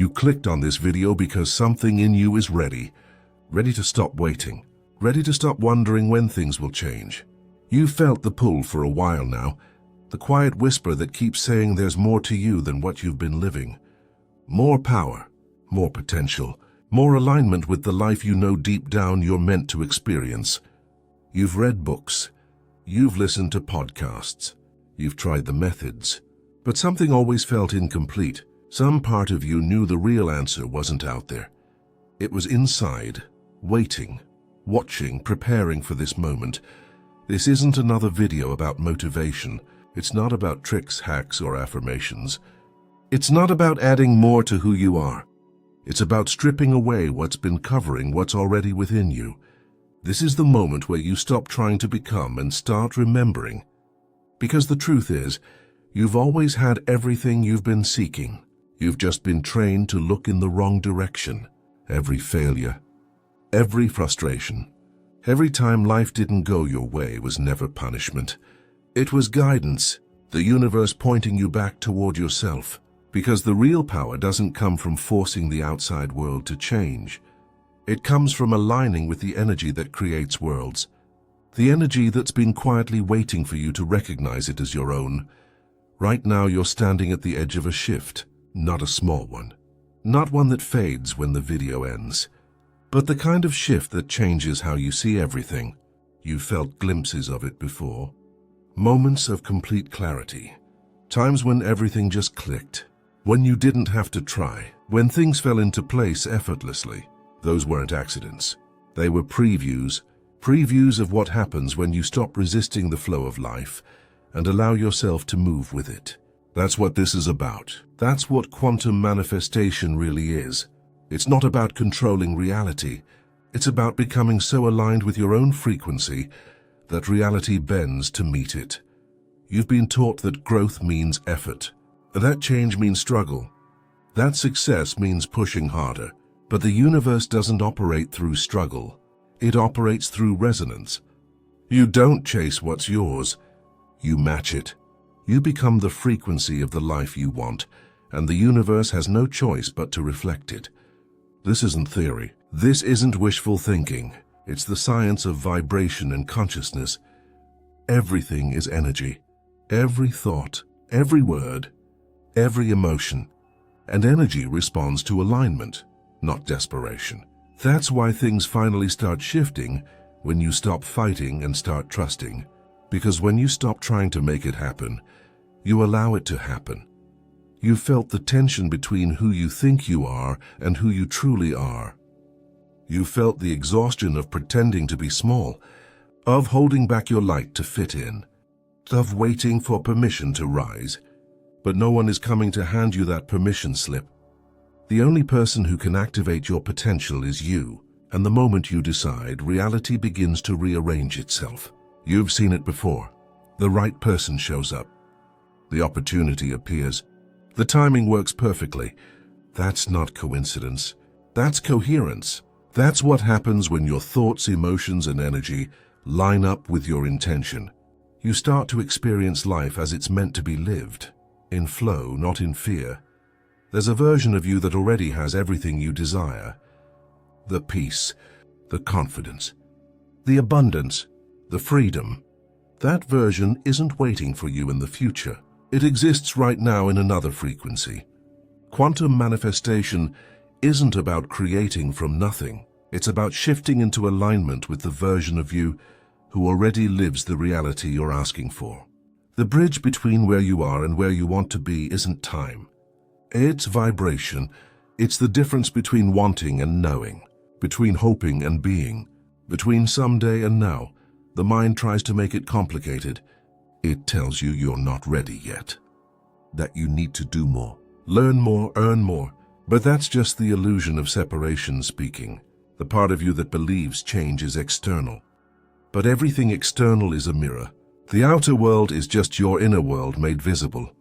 You clicked on this video because something in you is ready. Ready to stop waiting. Ready to stop wondering when things will change. You've felt the pull for a while now. The quiet whisper that keeps saying there's more to you than what you've been living. More power, more potential, more alignment with the life you know deep down you're meant to experience. You've read books. You've listened to podcasts. You've tried the methods. But something always felt incomplete. Some part of you knew the real answer wasn't out there. It was inside, waiting, watching, preparing for this moment. This isn't another video about motivation. It's not about tricks, hacks, or affirmations. It's not about adding more to who you are. It's about stripping away what's been covering what's already within you. This is the moment where you stop trying to become and start remembering. Because the truth is, you've always had everything you've been seeking. You've just been trained to look in the wrong direction. Every failure, every frustration, every time life didn't go your way was never punishment. It was guidance, the universe pointing you back toward yourself. Because the real power doesn't come from forcing the outside world to change. It comes from aligning with the energy that creates worlds. The energy that's been quietly waiting for you to recognize it as your own. Right now you're standing at the edge of a shift. Not a small one. Not one that fades when the video ends. But the kind of shift that changes how you see everything. You've felt glimpses of it before. Moments of complete clarity. Times when everything just clicked. When you didn't have to try. When things fell into place effortlessly. Those weren't accidents. They were previews. Previews of what happens when you stop resisting the flow of life and allow yourself to move with it. That's what this is about. That's what quantum manifestation really is. It's not about controlling reality. It's about becoming so aligned with your own frequency that reality bends to meet it. You've been taught that growth means effort. That change means struggle. That success means pushing harder. But the universe doesn't operate through struggle. It operates through resonance. You don't chase what's yours. You match it. You become the frequency of the life you want, and the universe has no choice but to reflect it. This isn't theory. This isn't wishful thinking. It's the science of vibration and consciousness. Everything is energy. Every thought, every word, every emotion. And energy responds to alignment, not desperation. That's why things finally start shifting when you stop fighting and start trusting. Because when you stop trying to make it happen, you allow it to happen. You've felt the tension between who you think you are and who you truly are. You've felt the exhaustion of pretending to be small, of holding back your light to fit in, of waiting for permission to rise. But no one is coming to hand you that permission slip. The only person who can activate your potential is you, and the moment you decide, reality begins to rearrange itself. You've seen it before. The right person shows up. The opportunity appears. The timing works perfectly. That's not coincidence. That's coherence. That's what happens when your thoughts, emotions, and energy line up with your intention. You start to experience life as it's meant to be lived, in flow, not in fear. There's a version of you that already has everything you desire. The peace, the confidence, the abundance, the freedom. That version isn't waiting for you in the future. It exists right now in another frequency. Quantum manifestation isn't about creating from nothing. It's about shifting into alignment with the version of you who already lives the reality you're asking for. The bridge between where you are and where you want to be isn't time. It's vibration. It's the difference between wanting and knowing, between hoping and being, between someday and now. The mind tries to make it complicated. It tells you you're not ready yet, that you need to do more, learn more, earn more. But that's just the illusion of separation speaking, the part of you that believes change is external. But everything external is a mirror. The outer world is just your inner world made visible.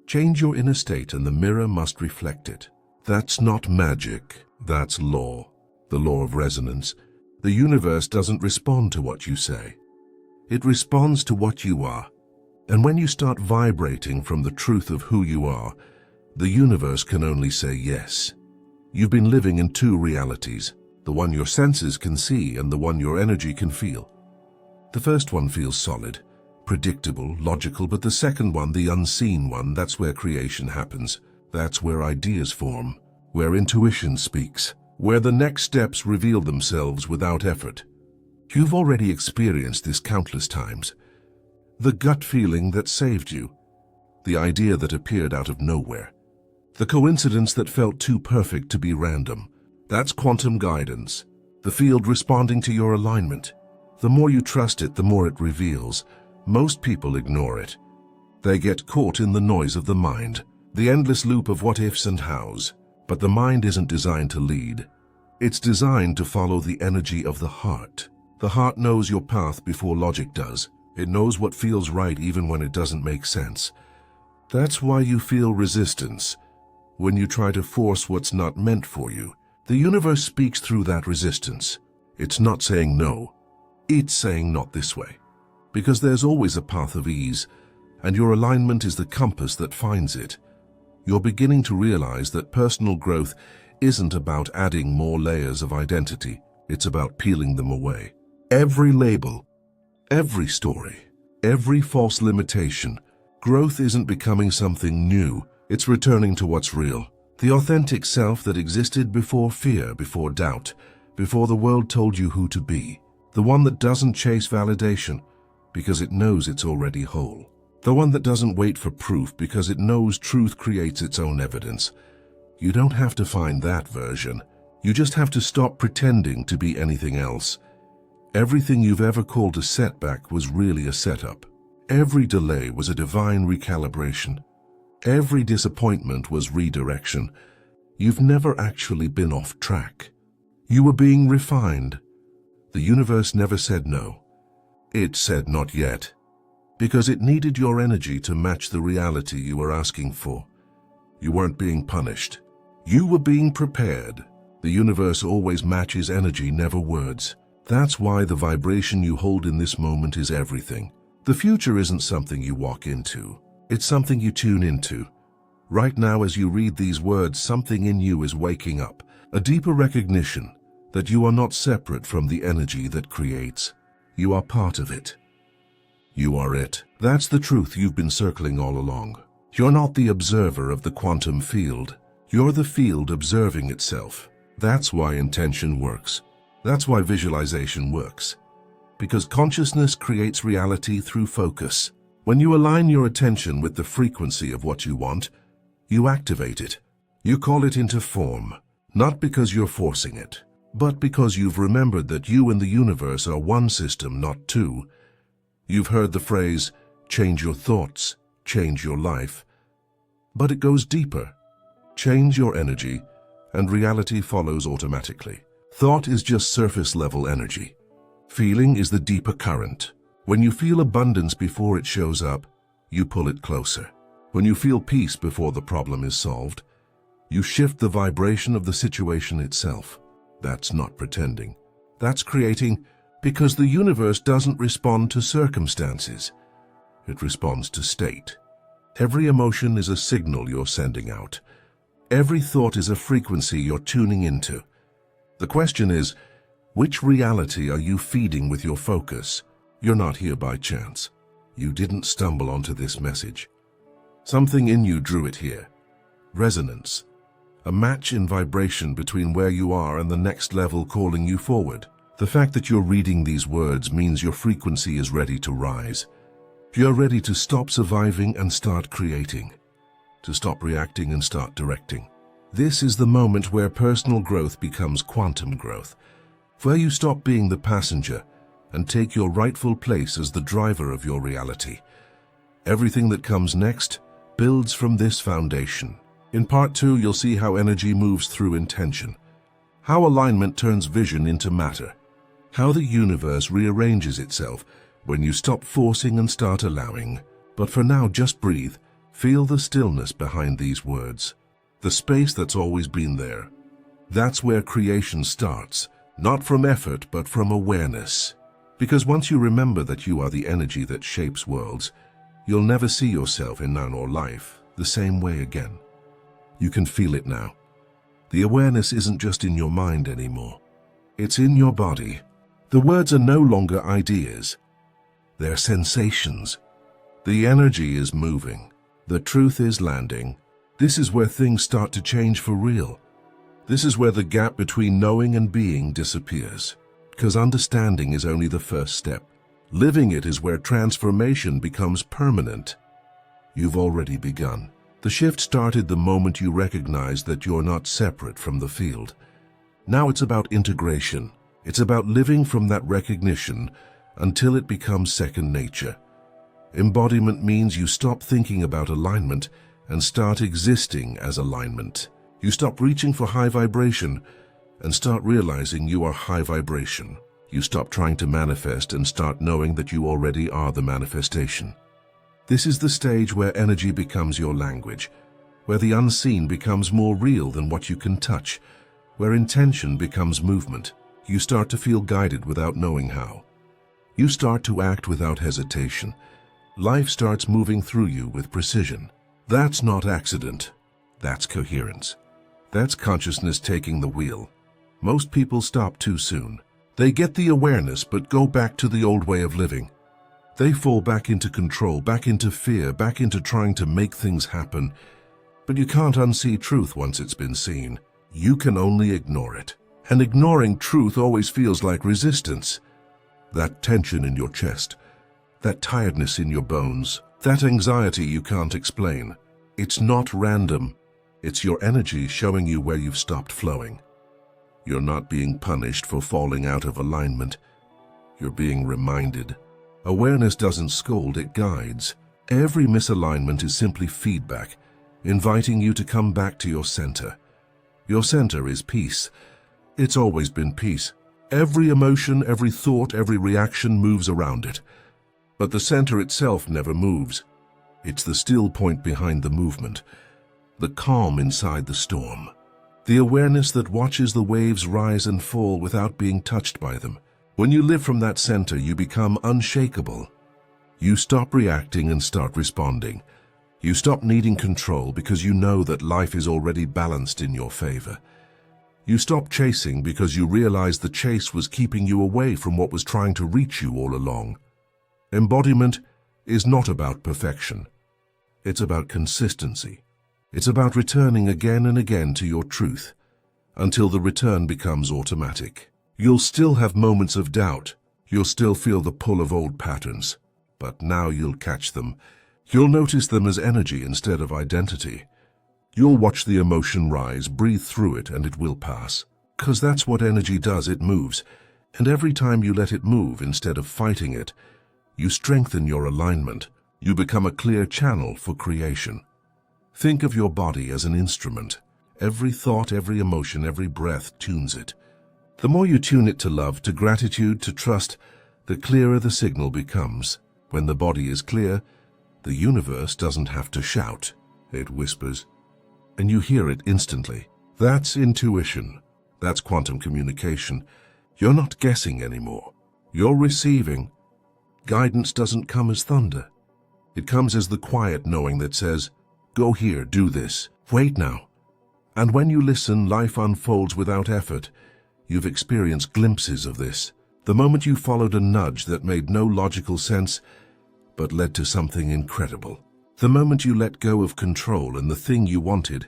Change your inner state and the mirror must reflect it. That's not magic, that's law, the law of resonance. The universe doesn't respond to what you say. It responds to what you are. And when you start vibrating from the truth of who you are, the universe can only say yes. You've been living in two realities, the one your senses can see and the one your energy can feel. The first one feels solid, predictable, logical, but the second one, the unseen one, that's where creation happens. That's where ideas form, where intuition speaks, where the next steps reveal themselves without effort. You've already experienced this countless times. The gut feeling that saved you, the idea that appeared out of nowhere, the coincidence that felt too perfect to be random. That's quantum guidance, the field responding to your alignment. The more you trust it, the more it reveals. Most people ignore it. They get caught in the noise of the mind, the endless loop of what ifs and hows. But the mind isn't designed to lead. It's designed to follow the energy of the heart. The heart knows your path before logic does. It knows what feels right even when it doesn't make sense. That's why you feel resistance when you try to force what's not meant for you. The universe speaks through that resistance. It's not saying no. It's saying not this way. Because there's always a path of ease, and your alignment is the compass that finds it. You're beginning to realize that personal growth isn't about adding more layers of identity. It's about peeling them away. Every label, every story, every false limitation. Growth isn't becoming something new. It's returning to what's real. The authentic self that existed before fear, before doubt, before the world told you who to be. The one that doesn't chase validation because it knows it's already whole. The one that doesn't wait for proof because it knows truth creates its own evidence. You don't have to find that version. You just have to stop pretending to be anything else. Everything you've ever called a setback was really a setup. Every delay was a divine recalibration. Every disappointment was redirection. You've never actually been off track. You were being refined. The universe never said no. It said not yet. Because it needed your energy to match the reality you were asking for. You weren't being punished. You were being prepared. The universe always matches energy, never words. That's why the vibration you hold in this moment is everything. The future isn't something you walk into. It's something you tune into. Right now, as you read these words, something in you is waking up. A deeper recognition that you are not separate from the energy that creates. You are part of it. You are it. That's the truth you've been circling all along. You're not the observer of the quantum field. You're the field observing itself. That's why intention works. That's why visualization works. Because consciousness creates reality through focus. When you align your attention with the frequency of what you want, you activate it. You call it into form, not because you're forcing it, but because you've remembered that you and the universe are one system, not two. You've heard the phrase, change your thoughts, change your life. But it goes deeper. Change your energy, and reality follows automatically. Thought is just surface-level energy. Feeling is the deeper current. When you feel abundance before it shows up, you pull it closer. When you feel peace before the problem is solved, you shift the vibration of the situation itself. That's not pretending. That's creating, because the universe doesn't respond to circumstances. It responds to state. Every emotion is a signal you're sending out. Every thought is a frequency you're tuning into. The question is, which reality are you feeding with your focus? You're not here by chance. You didn't stumble onto this message. Something in you drew it here. Resonance. A match in vibration between where you are and the next level calling you forward. The fact that you're reading these words means your frequency is ready to rise. You're ready to stop surviving and start creating. To stop reacting and start directing. This is the moment where personal growth becomes quantum growth. Where you stop being the passenger and take your rightful place as the driver of your reality. Everything that comes next builds from this foundation. In part 2, you'll see how energy moves through intention, how alignment turns vision into matter, how the universe rearranges itself when you stop forcing and start allowing. But for now, just breathe. Feel the stillness behind these words, the space that's always been there. That's where creation starts, not from effort, but from awareness. Because once you remember that you are the energy that shapes worlds, you'll never see yourself in man or life the same way again. You can feel it now. The awareness isn't just in your mind anymore. It's in your body. The words are no longer ideas. They're sensations. The energy is moving. The truth is landing. This is where things start to change for real. This is where the gap between knowing and being disappears. Because understanding is only the first step. Living it is where transformation becomes permanent. You've already begun. The shift started the moment you recognized that you're not separate from the field. Now it's about integration. It's about living from that recognition until it becomes second nature. Embodiment means you stop thinking about alignment and start existing as alignment. You stop reaching for high vibration and start realizing you are high vibration. You stop trying to manifest and start knowing that you already are the manifestation. This is the stage where energy becomes your language, where the unseen becomes more real than what you can touch, where intention becomes movement. You start to feel guided without knowing how. You start to act without hesitation. Life starts moving through you with precision. That's not accident. That's coherence. That's consciousness taking the wheel. Most people stop too soon. They get the awareness but go back to the old way of living. They fall back into control, back into fear, back into trying to make things happen. But you can't unsee truth once it's been seen. You can only ignore it. And ignoring truth always feels like resistance. That tension in your chest, that tiredness in your bones, that anxiety you can't explain. It's not random. It's your energy showing you where you've stopped flowing. You're not being punished for falling out of alignment. You're being reminded. Awareness doesn't scold, it guides. Every misalignment is simply feedback, inviting you to come back to your center. Your center is peace. It's always been peace. Every emotion, every thought, every reaction moves around it. But the center itself never moves. It's the still point behind the movement, the calm inside the storm, the awareness that watches the waves rise and fall without being touched by them. When you live from that center, you become unshakable. You stop reacting and start responding. You stop needing control because you know that life is already balanced in your favor. You stop chasing because you realize the chase was keeping you away from what was trying to reach you all along. Embodiment is not about perfection. It's about consistency. It's about returning again and again to your truth, until the return becomes automatic. You'll still have moments of doubt. You'll still feel the pull of old patterns. But now you'll catch them. You'll notice them as energy instead of identity. You'll watch the emotion rise, breathe through it, and it will pass. 'Cause that's what energy does, it moves. And every time you let it move instead of fighting it, you strengthen your alignment. You become a clear channel for creation. Think of your body as an instrument. Every thought, every emotion, every breath tunes it. The more you tune it to love, to gratitude, to trust, the clearer the signal becomes. When the body is clear, the universe doesn't have to shout. It whispers, and you hear it instantly. That's intuition. That's quantum communication. You're not guessing anymore. You're receiving. Guidance doesn't come as thunder. It comes as the quiet knowing that says, go here, do this, wait now. And when you listen, life unfolds without effort. You've experienced glimpses of this. The moment you followed a nudge that made no logical sense, but led to something incredible. The moment you let go of control and the thing you wanted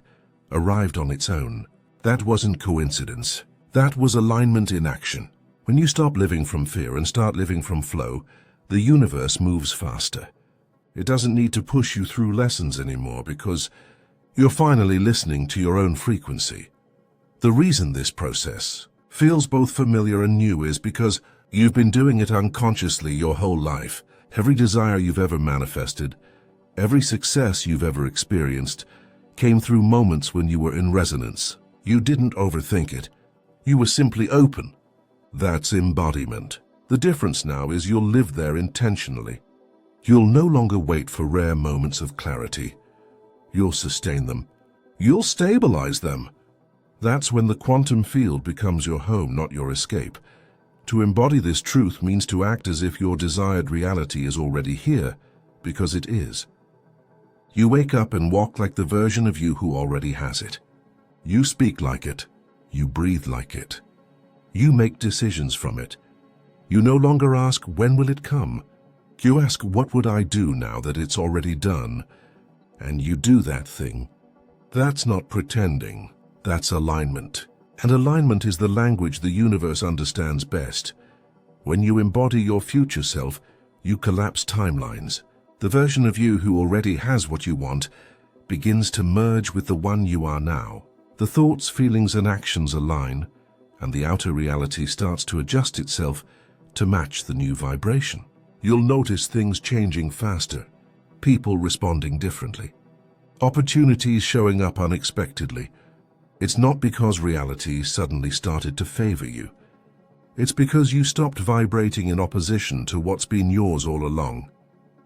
arrived on its own. That wasn't coincidence. That was alignment in action. When you stop living from fear and start living from flow, the universe moves faster. It doesn't need to push you through lessons anymore because you're finally listening to your own frequency. The reason this process feels both familiar and new is because you've been doing it unconsciously your whole life. Every desire you've ever manifested, every success you've ever experienced, came through moments when you were in resonance. You didn't overthink it. You were simply open. That's embodiment. The difference now is you'll live there intentionally. You'll no longer wait for rare moments of clarity. You'll sustain them. You'll stabilize them. That's when the quantum field becomes your home, not your escape. To embody this truth means to act as if your desired reality is already here, because it is. You wake up and walk like the version of you who already has it. You speak like it. You breathe like it. You make decisions from it. You no longer ask, when will it come? You ask, what would I do now that it's already done? And you do that thing. That's not pretending. That's alignment. And alignment is the language the universe understands best. When you embody your future self, you collapse timelines. The version of you who already has what you want begins to merge with the one you are now. The thoughts, feelings, and actions align, and the outer reality starts to adjust itself to match the new vibration. You'll notice things changing faster, people responding differently, opportunities showing up unexpectedly. It's not because reality suddenly started to favor you. It's because you stopped vibrating in opposition to what's been yours all along.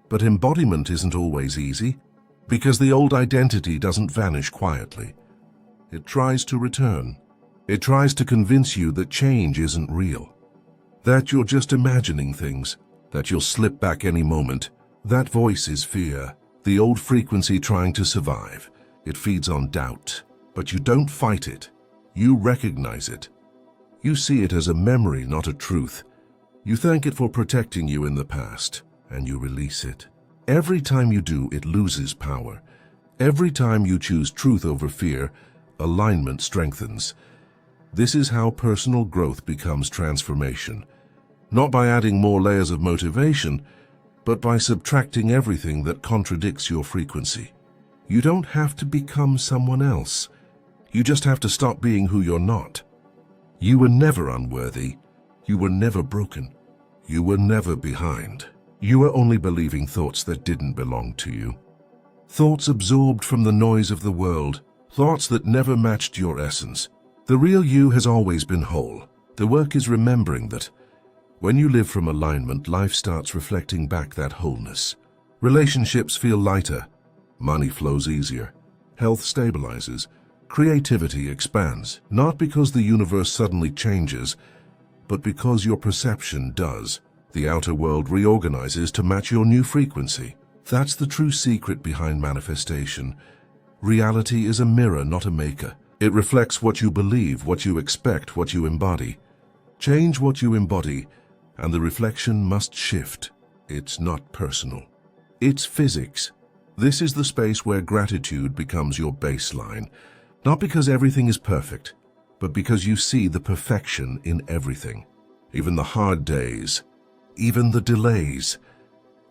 But embodiment isn't always easy, because the old identity doesn't vanish quietly. It tries to return. It tries to convince you that change isn't real, that you're just imagining things, that you'll slip back any moment. That voice is fear, the old frequency trying to survive. It feeds on doubt, but you don't fight it. You recognize it. You see it as a memory, not a truth. You thank it for protecting you in the past, and you release it. Every time you do, it loses power. Every time you choose truth over fear, alignment strengthens. This is how personal growth becomes transformation. Not by adding more layers of motivation, but by subtracting everything that contradicts your frequency. You don't have to become someone else. You just have to stop being who you're not. You were never unworthy. You were never broken. You were never behind. You were only believing thoughts that didn't belong to you. Thoughts absorbed from the noise of the world. Thoughts that never matched your essence. The real you has always been whole. The work is remembering that. When you live from alignment, life starts reflecting back that wholeness. Relationships feel lighter. Money flows easier. Health stabilizes. Creativity expands, not because the universe suddenly changes, but because your perception does. The outer world reorganizes to match your new frequency. That's the true secret behind manifestation. Reality is a mirror, not a maker. It reflects what you believe, what you expect, what you embody. Change what you embody, and the reflection must shift. It's not personal. It's physics. This is the space where gratitude becomes your baseline. Not because everything is perfect, but because you see the perfection in everything. Even the hard days, even the delays.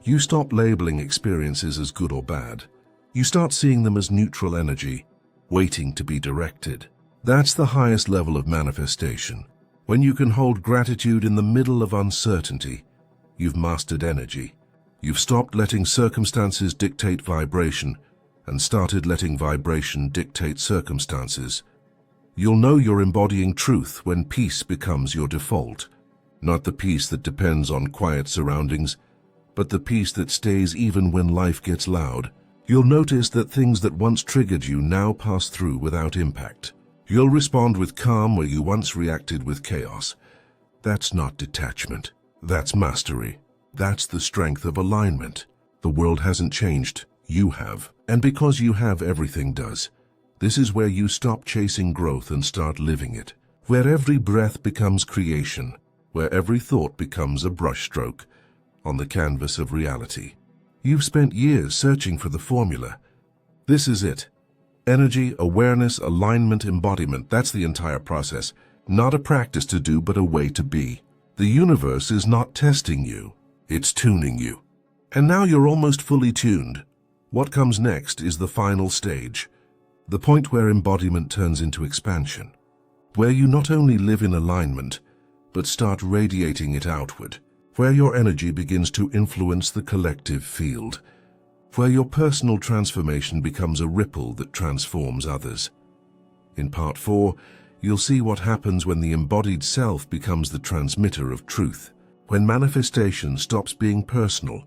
You stop labeling experiences as good or bad. You start seeing them as neutral energy, waiting to be directed. That's the highest level of manifestation. When you can hold gratitude in the middle of uncertainty, you've mastered energy. You've stopped letting circumstances dictate vibration and started letting vibration dictate circumstances. You'll know you're embodying truth when peace becomes your default. Not the peace that depends on quiet surroundings, but the peace that stays even when life gets loud. You'll notice that things that once triggered you now pass through without impact. You'll respond with calm where you once reacted with chaos. That's not detachment. That's mastery. That's the strength of alignment. The world hasn't changed. You have. And because you have, everything does. This is where you stop chasing growth and start living it. Where every breath becomes creation. Where every thought becomes a brushstroke on the canvas of reality. You've spent years searching for the formula. This is it. Energy, awareness, alignment, embodiment. That's the entire process. Not a practice to do, but a way to be. The universe is not testing you. It's tuning you. And now you're almost fully tuned. What comes next is the final stage. The point where embodiment turns into expansion. Where you not only live in alignment, but start radiating it outward. Where your energy begins to influence the collective field. Where your personal transformation becomes a ripple that transforms others. In Part 4, you'll see what happens when the embodied self becomes the transmitter of truth. When manifestation stops being personal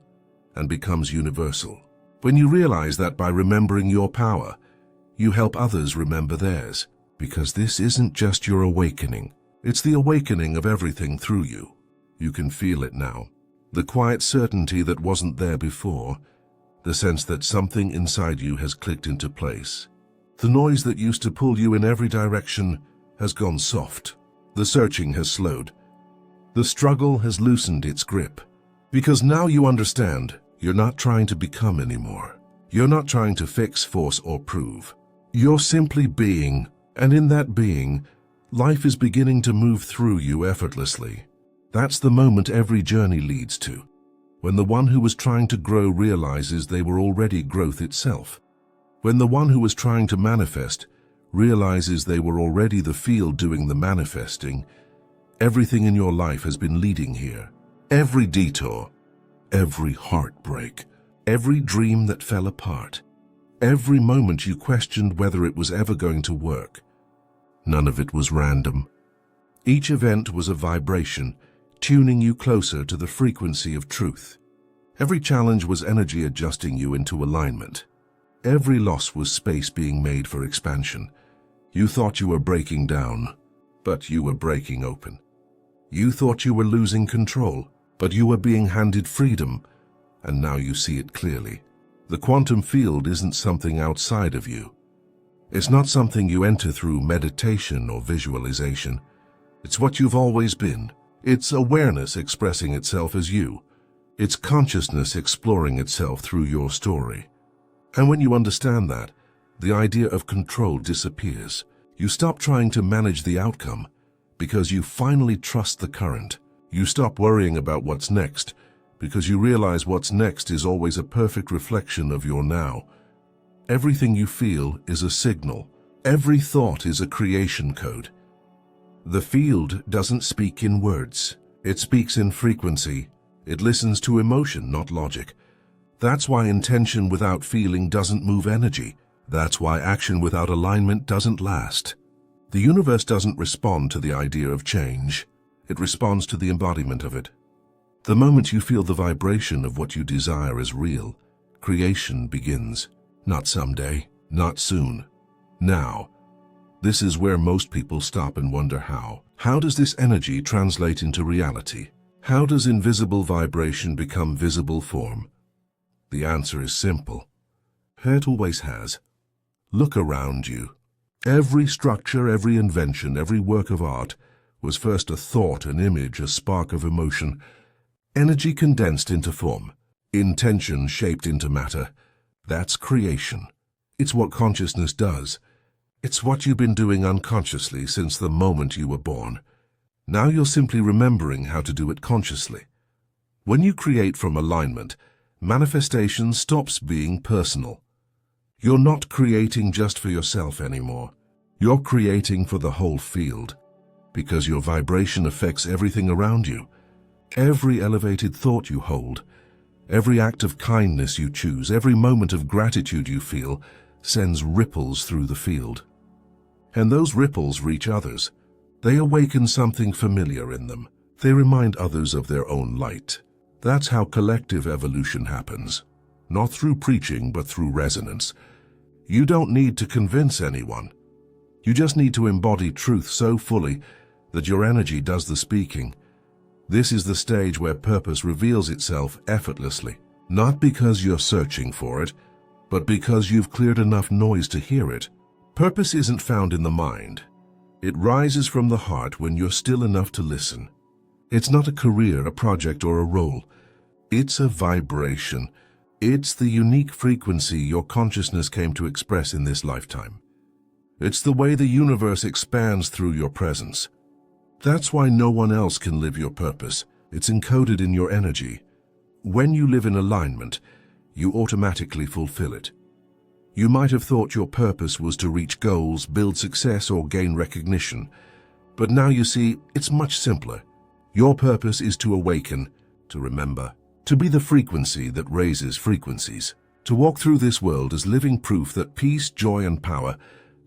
and becomes universal. When you realize that by remembering your power, you help others remember theirs. Because this isn't just your awakening. It's the awakening of everything through you. You can feel it now. The quiet certainty that wasn't there before. The sense that something inside you has clicked into place. The noise that used to pull you in every direction has gone soft. The searching has slowed. The struggle has loosened its grip. Because now you understand, you're not trying to become anymore. You're not trying to fix, force, or prove. You're simply being, and in that being, life is beginning to move through you effortlessly. That's the moment every journey leads to, when the one who was trying to grow realizes they were already growth itself. When the one who was trying to manifest realizes they were already the field doing the manifesting. Everything in your life has been leading here. Every detour, every heartbreak, every dream that fell apart, every moment you questioned whether it was ever going to work. None of it was random. Each event was a vibration, tuning you closer to the frequency of truth. Every challenge was energy adjusting you into alignment. Every loss was space being made for expansion. You thought you were breaking down, but you were breaking open. You thought you were losing control, but you were being handed freedom, and now you see it clearly. The quantum field isn't something outside of you. It's not something you enter through meditation or visualization. It's what you've always been. It's awareness expressing itself as you. It's consciousness exploring itself through your story. And when you understand that, the idea of control disappears. You stop trying to manage the outcome because you finally trust the current. You stop worrying about what's next because you realize what's next is always a perfect reflection of your now. Everything you feel is a signal. Every thought is a creation code. The field doesn't speak in words. It speaks in frequency. It listens to emotion, not logic. That's why intention without feeling doesn't move energy. That's why action without alignment doesn't last. The universe doesn't respond to the idea of change. It responds to the embodiment of it. The moment you feel the vibration of what you desire is real, creation begins. Not someday, not soon. Now. This is where most people stop and wonder how. How does this energy translate into reality? How does invisible vibration become visible form? The answer is simple. It always has. Look around you. Every structure, every invention, every work of art was first a thought, an image, a spark of emotion. Energy condensed into form. Intention shaped into matter. That's creation. It's what consciousness does. It's what you've been doing unconsciously since the moment you were born. Now you're simply remembering how to do it consciously. When you create from alignment, manifestation stops being personal. You're not creating just for yourself anymore. You're creating for the whole field, because your vibration affects everything around you. Every elevated thought you hold, every act of kindness you choose, every moment of gratitude you feel, sends ripples through the field. And those ripples reach others. They awaken something familiar in them. They remind others of their own light. That's how collective evolution happens. Not through preaching, but through resonance. You don't need to convince anyone. You just need to embody truth so fully that your energy does the speaking. This is the stage where purpose reveals itself effortlessly. Not because you're searching for it, but because you've cleared enough noise to hear it. Purpose isn't found in the mind. It rises from the heart when you're still enough to listen. It's not a career, a project, or a role. It's a vibration. It's the unique frequency your consciousness came to express in this lifetime. It's the way the universe expands through your presence. That's why no one else can live your purpose. It's encoded in your energy. When you live in alignment, you automatically fulfill it. You might have thought your purpose was to reach goals, build success, or gain recognition. But now you see, it's much simpler. Your purpose is to awaken, to remember, to be the frequency that raises frequencies, to walk through this world as living proof that peace, joy, and power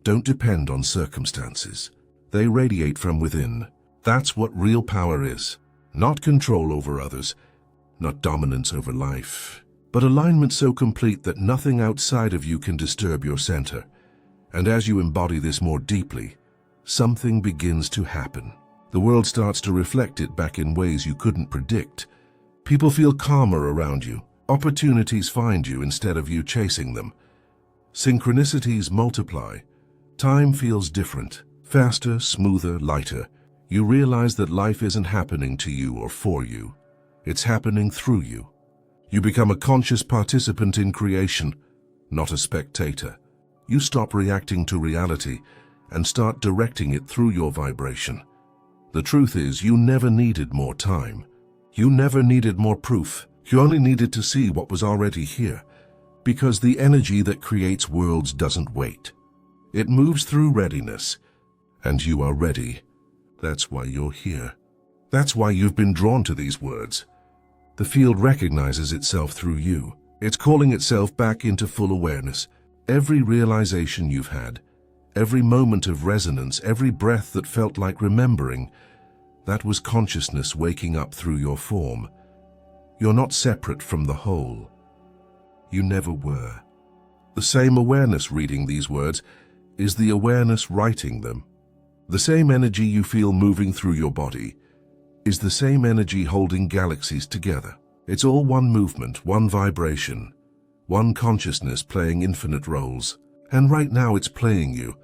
don't depend on circumstances. They radiate from within. That's what real power is. Not control over others, not dominance over life, but alignment so complete that nothing outside of you can disturb your center. And as you embody this more deeply, something begins to happen. The world starts to reflect it back in ways you couldn't predict. People feel calmer around you. Opportunities find you instead of you chasing them. Synchronicities multiply. Time feels different, faster, smoother, lighter. You realize that life isn't happening to you or for you. It's happening through you. You become a conscious participant in creation, not a spectator. You stop reacting to reality and start directing it through your vibration. The truth is, you never needed more time. You never needed more proof. You only needed to see what was already here. Because the energy that creates worlds doesn't wait. It moves through readiness. And you are ready. That's why you're here. That's why you've been drawn to these words. The field recognizes itself through you. It's calling itself back into full awareness. Every realization you've had, every moment of resonance, every breath that felt like remembering, that was consciousness waking up through your form. You're not separate from the whole. You never were. The same awareness reading these words is the awareness writing them. The same energy you feel moving through your body is the same energy holding galaxies together. It's all one movement, one vibration, one consciousness playing infinite roles. And right now it's playing you.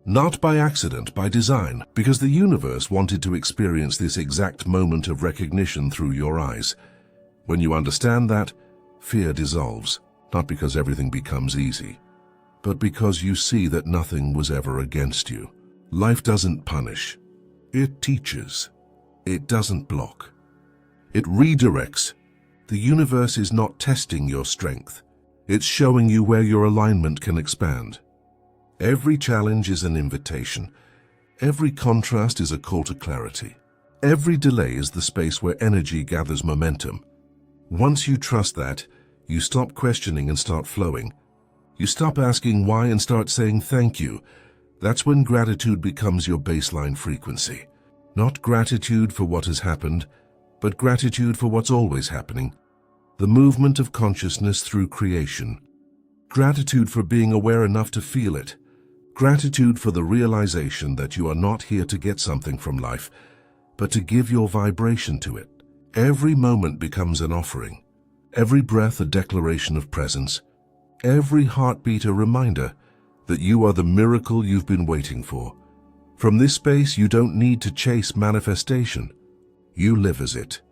Not by accident, by design, because the universe wanted to experience this exact moment of recognition through your eyes. When you understand that, fear dissolves. Not because everything becomes easy, but because you see that nothing was ever against you. Life doesn't punish. It teaches. It doesn't block. It redirects. The universe is not testing your strength. It's showing you where your alignment can expand. Every challenge is an invitation. Every contrast is a call to clarity. Every delay is the space where energy gathers momentum. Once you trust that, you stop questioning and start flowing. You stop asking why and start saying thank you. That's when gratitude becomes your baseline frequency. Not gratitude for what has happened, but gratitude for what's always happening. The movement of consciousness through creation. Gratitude for being aware enough to feel it. Gratitude for the realization that you are not here to get something from life, but to give your vibration to it. Every moment becomes an offering. Every breath a declaration of presence. Every heartbeat a reminder that you are the miracle you've been waiting for. From this space, you don't need to chase manifestation. You live as it.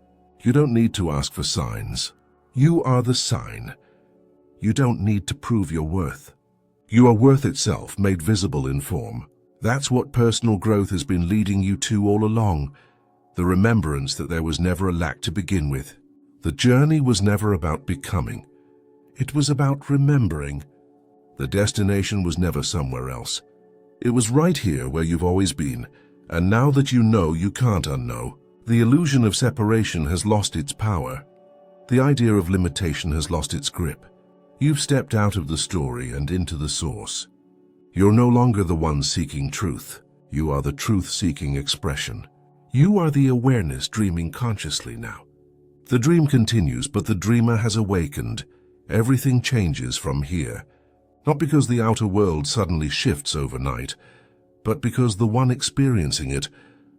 You don't need to ask for signs. You are the sign. You don't need to prove your worth. You are worth itself, made visible in form. That's what personal growth has been leading you to all along. The remembrance that there was never a lack to begin with. The journey was never about becoming. It was about remembering. The destination was never somewhere else. It was right here where you've always been, and now that you know, you can't unknow. The illusion of separation has lost its power. The idea of limitation has lost its grip. You've stepped out of the story and into the source. You're no longer the one seeking truth. You are the truth-seeking expression. You are the awareness dreaming consciously now. The dream continues, but the dreamer has awakened. Everything changes from here. Not because the outer world suddenly shifts overnight, but because the one experiencing it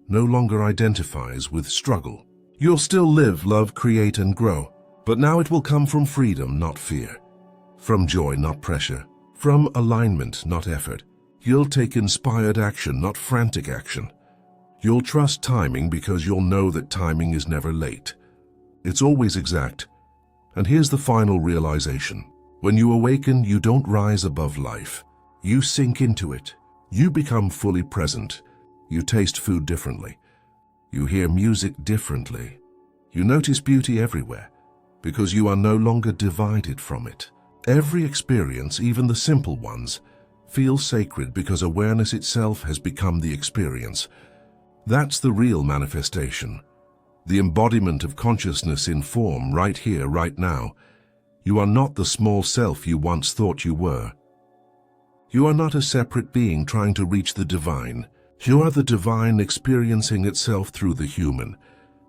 no longer identifies with struggle. You'll still live, love, create, and grow, but now it will come from freedom, not fear. From joy, not pressure. From alignment, not effort. You'll take inspired action, not frantic action. You'll trust timing because you'll know that timing is never late. It's always exact. And here's the final realization. When you awaken, you don't rise above life. You sink into it. You become fully present. You taste food differently. You hear music differently. You notice beauty everywhere because you are no longer divided from it. Every experience, even the simple ones, feels sacred because awareness itself has become the experience. That's the real manifestation. The embodiment of consciousness in form right here, right now. You are not the small self you once thought you were. You are not a separate being trying to reach the divine. You are the divine experiencing itself through the human.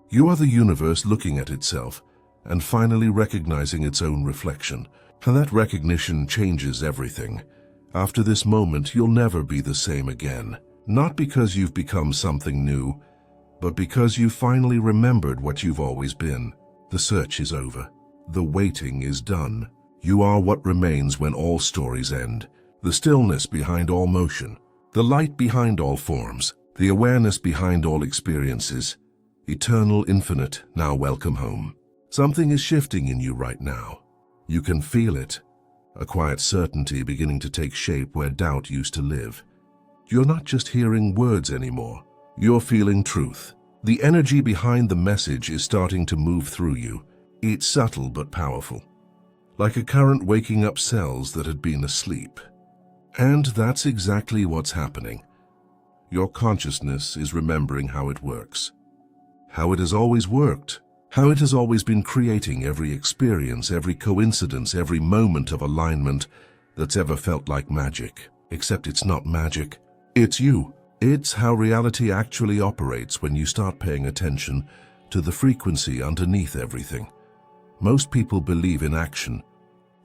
You are the universe looking at itself and finally recognizing its own reflection. And that recognition changes everything. After this moment, you'll never be the same again. Not because you've become something new, but because you finally remembered what you've always been. The search is over. The waiting is done. You are what remains when all stories end. The stillness behind all motion, the light behind all forms, the awareness behind all experiences. Eternal, infinite, now welcome home. Something is shifting in you right now. You can feel it. A quiet certainty beginning to take shape where doubt used to live. You're not just hearing words anymore. You're feeling truth. The energy behind the message is starting to move through you. It's subtle but powerful, like a current waking up cells that had been asleep. And that's exactly what's happening. Your consciousness is remembering how it works, how it has always worked, how it has always been creating every experience, every coincidence, every moment of alignment that's ever felt like magic. Except it's not magic. It's you. It's how reality actually operates when you start paying attention to the frequency underneath everything. Most people believe in action.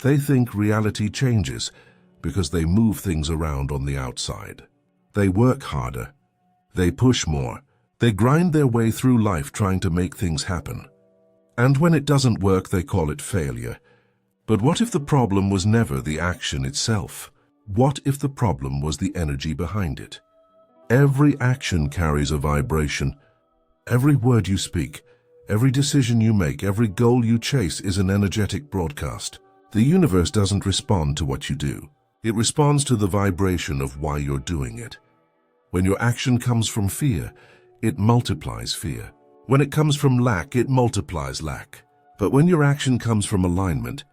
They think reality changes because they move things around on the outside. They work harder. They push more. They grind their way through life trying to make things happen. And when it doesn't work, they call it failure. But what if the problem was never the action itself? What if the problem was the energy behind it? Every action carries a vibration. Every word you speak, every decision you make, every goal you chase is an energetic broadcast. The universe doesn't respond to what you do. It responds to the vibration of why you're doing it. When your action comes from fear, it multiplies fear. When it comes from lack, it multiplies lack. But when your action comes from alignment,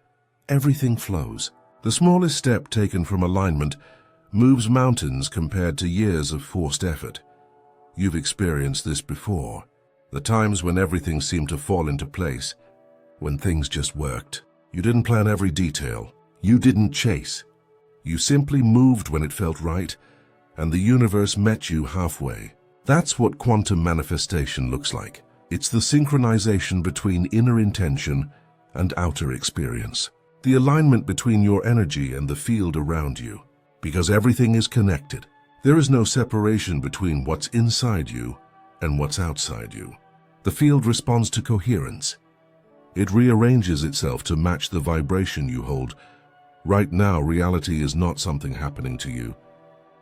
everything flows. The smallest step taken from alignment moves mountains compared to years of forced effort. You've experienced this before. The times when everything seemed to fall into place, when things just worked. You didn't plan every detail. You didn't chase. You simply moved when it felt right, and the universe met you halfway. That's what quantum manifestation looks like. It's the synchronization between inner intention and outer experience. The alignment between your energy and the field around you. Because everything is connected. There is no separation between what's inside you and what's outside you. The field responds to coherence. It rearranges itself to match the vibration you hold. Right now, reality is not something happening to you.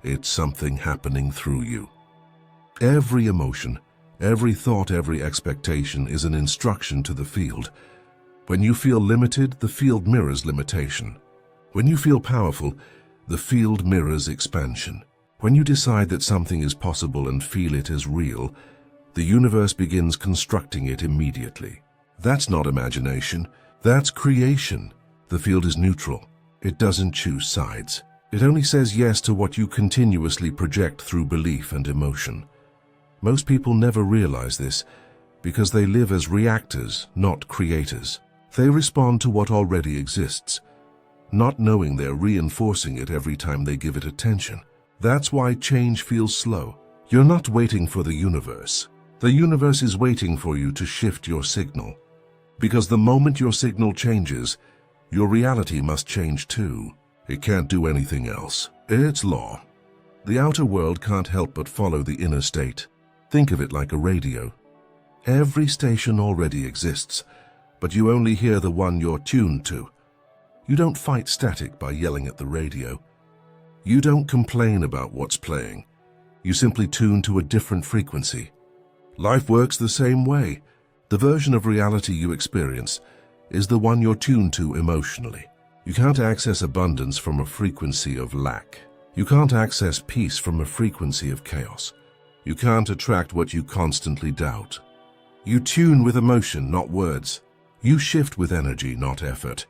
It's something happening through you. Every emotion, every thought, every expectation is an instruction to the field. When you feel limited, the field mirrors limitation. When you feel powerful, the field mirrors expansion. When you decide that something is possible and feel it as real, the universe begins constructing it immediately. That's not imagination, that's creation. The field is neutral. It doesn't choose sides. It only says yes to what you continuously project through belief and emotion. Most people never realize this because they live as reactors, not creators. They respond to what already exists, not knowing they're reinforcing it every time they give it attention. That's why change feels slow. You're not waiting for the universe. The universe is waiting for you to shift your signal. Because the moment your signal changes, your reality must change too. It can't do anything else. It's law. The outer world can't help but follow the inner state. Think of it like a radio. Every station already exists, but you only hear the one you're tuned to. You don't fight static by yelling at the radio. You don't complain about what's playing. You simply tune to a different frequency. Life works the same way. The version of reality you experience is the one you're tuned to emotionally. You can't access abundance from a frequency of lack. You can't access peace from a frequency of chaos. You can't attract what you constantly doubt. You tune with emotion, not words. You shift with energy, not effort.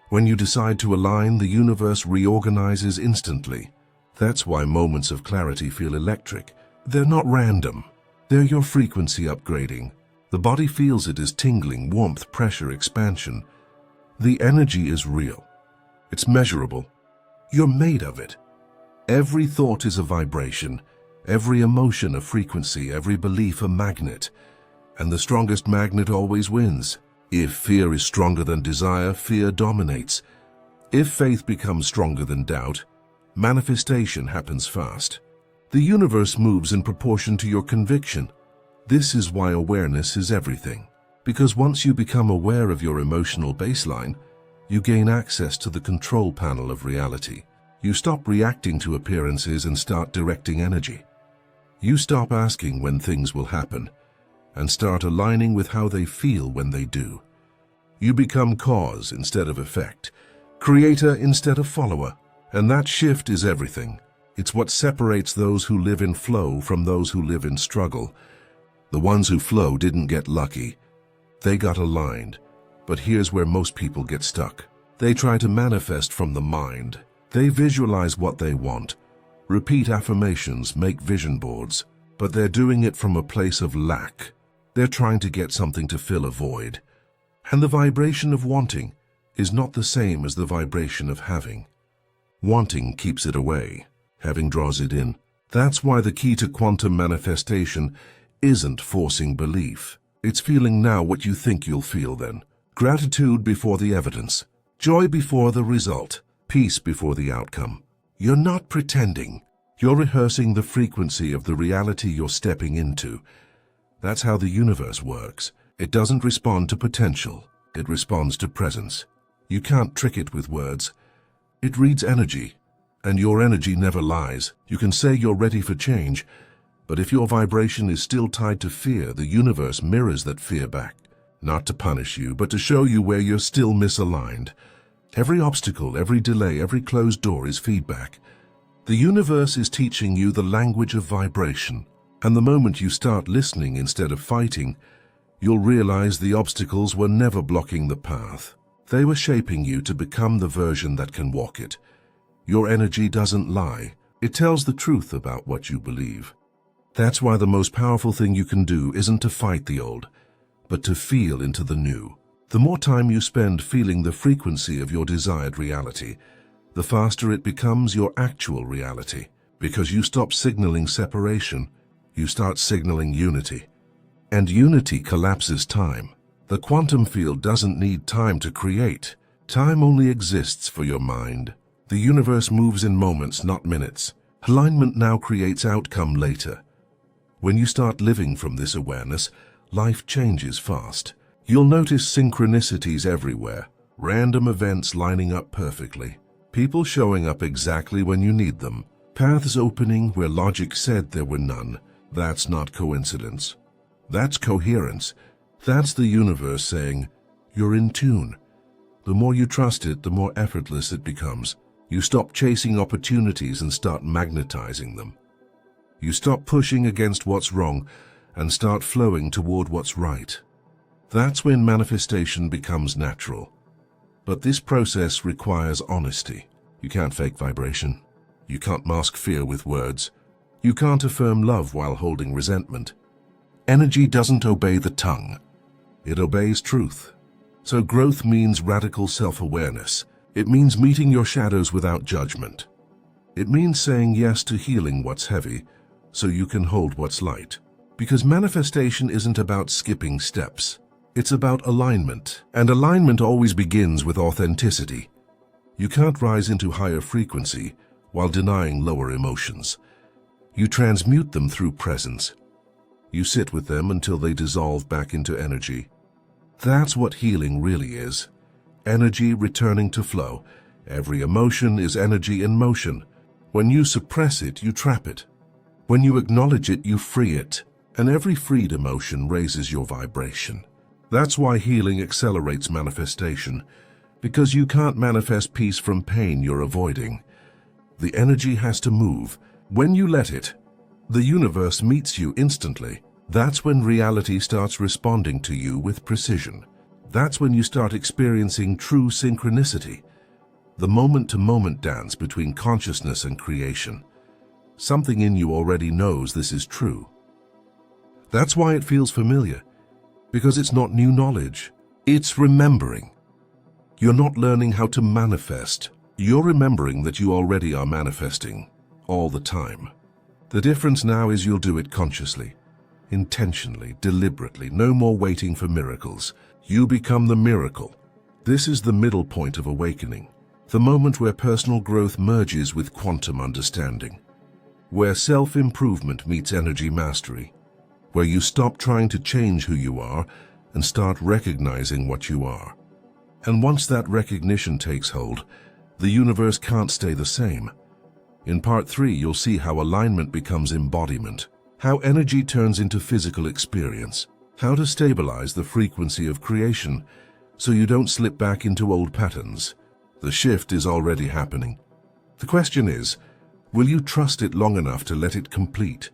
When you decide to align, the universe reorganizes instantly. That's why moments of clarity feel electric. They're not random. They're your frequency upgrading. The body feels it as tingling, warmth, pressure, expansion. The energy is real. It's measurable. You're made of it. Every thought is a vibration, every emotion a frequency, every belief a magnet. And the strongest magnet always wins. If fear is stronger than desire, fear dominates. If faith becomes stronger than doubt, manifestation happens fast. The universe moves in proportion to your conviction. This is why awareness is everything. Because once you become aware of your emotional baseline, You gain access to the control panel of reality. You stop reacting to appearances and start directing energy. You stop asking when things will happen and start aligning with how they feel when they do. You become cause instead of effect, creator instead of follower, and that shift is everything. It's what separates those who live in flow from those who live in struggle. The ones who flow didn't get lucky. They got aligned. But here's where most people get stuck. They try to manifest from the mind. They visualize what they want, repeat affirmations, make vision boards, but they're doing it from a place of lack. They're trying to get something to fill a void. And the vibration of wanting is not the same as the vibration of having. Wanting keeps it away. Having draws it in. That's why the key to quantum manifestation isn't forcing belief. It's feeling now what you think you'll feel then. Gratitude before the evidence. Joy before the result. Peace before the outcome. You're not pretending. You're rehearsing the frequency of the reality you're stepping into. That's how the universe works. It doesn't respond to potential. It responds to presence. You can't trick it with words. It reads energy. And your energy never lies. You can say you're ready for change, but if your vibration is still tied to fear, the universe mirrors that fear back. Not to punish you, but to show you where you're still misaligned. Every obstacle, every delay, every closed door is feedback. The universe is teaching you the language of vibration, and the moment you start listening instead of fighting, you'll realize the obstacles were never blocking the path. They were shaping you to become the version that can walk it. Your energy doesn't lie. It tells the truth about what you believe. That's why the most powerful thing you can do isn't to fight the old, but to feel into the new. The more time you spend feeling the frequency of your desired reality, the faster it becomes your actual reality. Because you stop signaling separation, you start signaling unity. And unity collapses time. The quantum field doesn't need time to create. Time only exists for your mind. The universe moves in moments, not minutes. Alignment now creates outcome later. When you start living from this awareness, life changes fast. You'll notice synchronicities everywhere, random events lining up perfectly, people showing up exactly when you need them, paths opening where logic said there were none. That's not coincidence. That's coherence. That's the universe saying, you're in tune. The more you trust it, the more effortless it becomes. You stop chasing opportunities and start magnetizing them. You stop pushing against what's wrong and start flowing toward what's right. That's when manifestation becomes natural. But this process requires honesty. You can't fake vibration. You can't mask fear with words. You can't affirm love while holding resentment. Energy doesn't obey the tongue. It obeys truth. So growth means radical self-awareness. It means meeting your shadows without judgment. It means saying yes to healing what's heavy so you can hold what's light. Because manifestation isn't about skipping steps. It's about alignment. And alignment always begins with authenticity. You can't rise into higher frequency while denying lower emotions. You transmute them through presence. You sit with them until they dissolve back into energy. That's what healing really is. Energy returning to flow. Every emotion is energy in motion. When you suppress it, you trap it. When you acknowledge it, you free it. And every freed emotion raises your vibration. That's why healing accelerates manifestation. Because you can't manifest peace from pain you're avoiding. The energy has to move. When you let it, the universe meets you instantly. That's when reality starts responding to you with precision. That's when you start experiencing true synchronicity. The moment-to-moment dance between consciousness and creation. Something in you already knows this is true. That's why it feels familiar. Because it's not new knowledge. It's remembering. You're not learning how to manifest. You're remembering that you already are manifesting. All the time. The difference now is you'll do it consciously. Intentionally, deliberately, no more waiting for miracles. You become the miracle. This is the middle point of awakening. The moment where personal growth merges with quantum understanding. Where self-improvement meets energy mastery. Where you stop trying to change who you are and start recognizing what you are. And once that recognition takes hold, the universe can't stay the same. In part 3, you'll see how alignment becomes embodiment, how energy turns into physical experience, how to stabilize the frequency of creation so you don't slip back into old patterns. The shift is already happening. The question is, will you trust it long enough to let it complete?